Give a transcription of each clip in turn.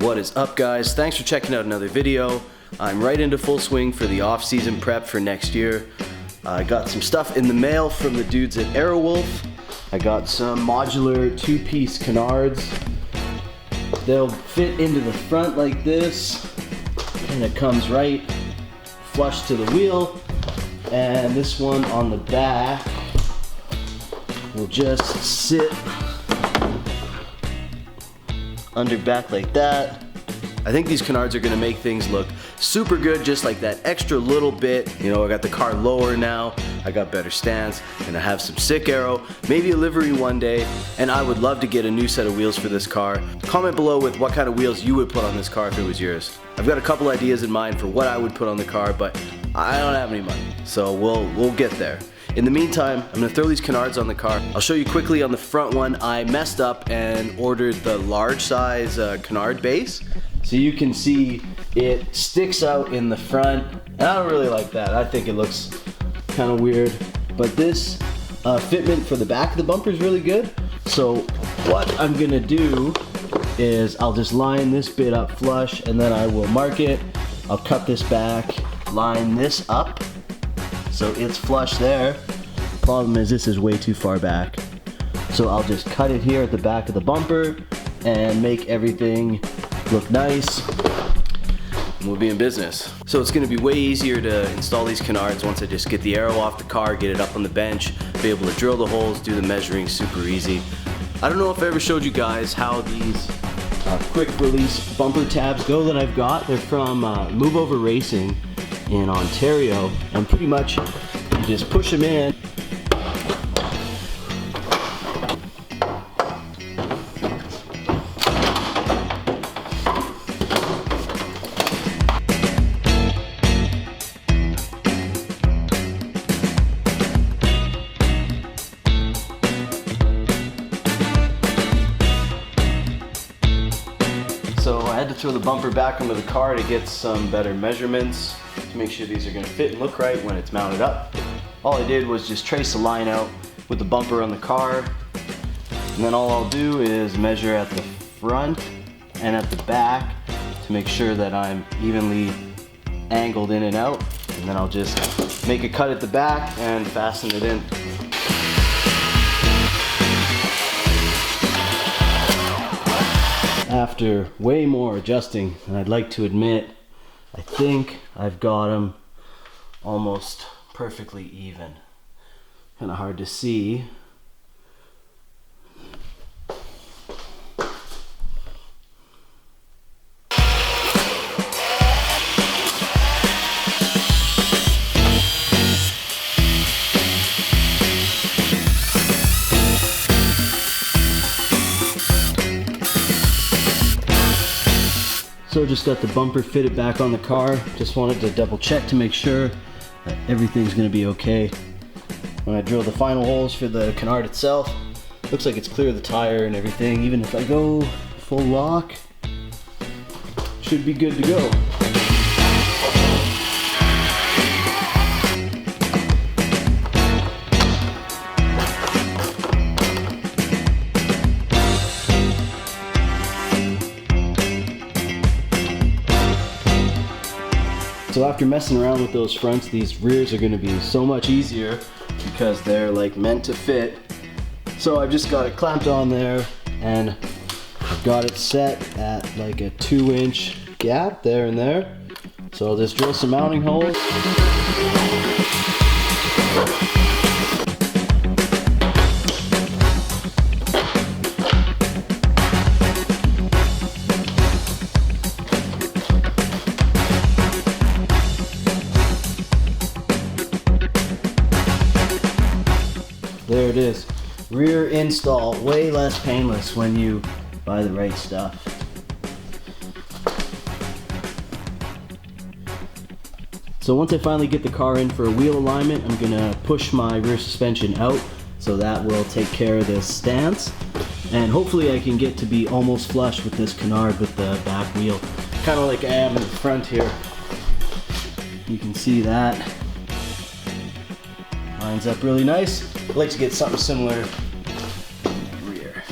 What is up, guys? Thanks for checking out another video. I'm right into full swing for the off-season prep for next year. I got some stuff in the mail from the dudes at Aerowolf. I got some modular two-piece canards. They'll fit into the front like this, and it comes right flush to the wheel. And this one on the back will just sit under back like that. I think these canards are gonna make things look super good, just like that extra little bit. You know, I got the car lower now, I got better stance, and I have some sick aero, maybe a livery one day, and I would love to get a new set of wheels for this car. Comment below with what kind of wheels you would put on this car if it was yours. I've got a couple ideas in mind for what I would put on the car, but I don't have any money, so we'll get there. In the meantime, I'm gonna throw these canards on the car. I'll show you quickly on the front one. I messed up and ordered the large size canard base. So you can see it sticks out in the front. And I don't really like that. I think it looks kind of weird. But this fitment for the back of the bumper is really good. So what I'm gonna do is I'll just line this bit up flush, and then I will mark it. I'll cut this back, line this up, so it's flush there. Problem is, this is way too far back. So I'll just cut it here at the back of the bumper and make everything look nice. And we'll be in business. So it's gonna be way easier to install these canards once I just get the aero off the car, get it up on the bench, be able to drill the holes, do the measuring super easy. I don't know if I ever showed you guys how these quick release bumper tabs go that I've got. They're from Move Over Racing in Ontario, and pretty much you just push them in. So I had to throw the bumper back onto the car to get some better measurements to make sure these are going to fit and look right when it's mounted up. All I did was just trace a line out with the bumper on the car, and then all I'll do is measure at the front and at the back to make sure that I'm evenly angled in and out, and then I'll just make a cut at the back and fasten it in. After way more adjusting than I'd like to admit, I think I've got them almost perfectly even. Kind of hard to see. So just got the bumper fitted back on the car. Just wanted to double check to make sure that everything's gonna be okay. When I drill the final holes for the canard itself, looks like it's clear of the tire and everything. Even if I go full lock, should be good to go. So after messing around with those fronts, these rears are gonna be so much easier because they're like meant to fit. So I've just got it clamped on there, and I've got it set at like a 2-inch gap there and there. So I'll just drill some mounting holes. There it is. Rear install, way less painless when you buy the right stuff. So once I finally get the car in for a wheel alignment, I'm gonna push my rear suspension out, so that will take care of this stance. And hopefully I can get to be almost flush with this canard with the back wheel. Kind of like I am in the front here. You can see that. Lines up really nice. I'd like to get something similar in the rear.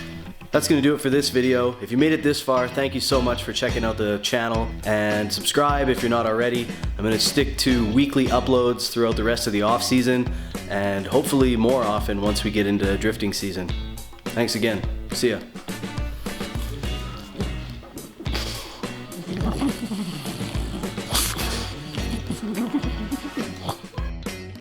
That's that's gonna do it for this video. If you made it this far, thank you so much for checking out the channel, and subscribe if you're not already. I'm gonna stick to weekly uploads throughout the rest of the off season, and hopefully more often once we get into drifting season. Thanks again. See ya.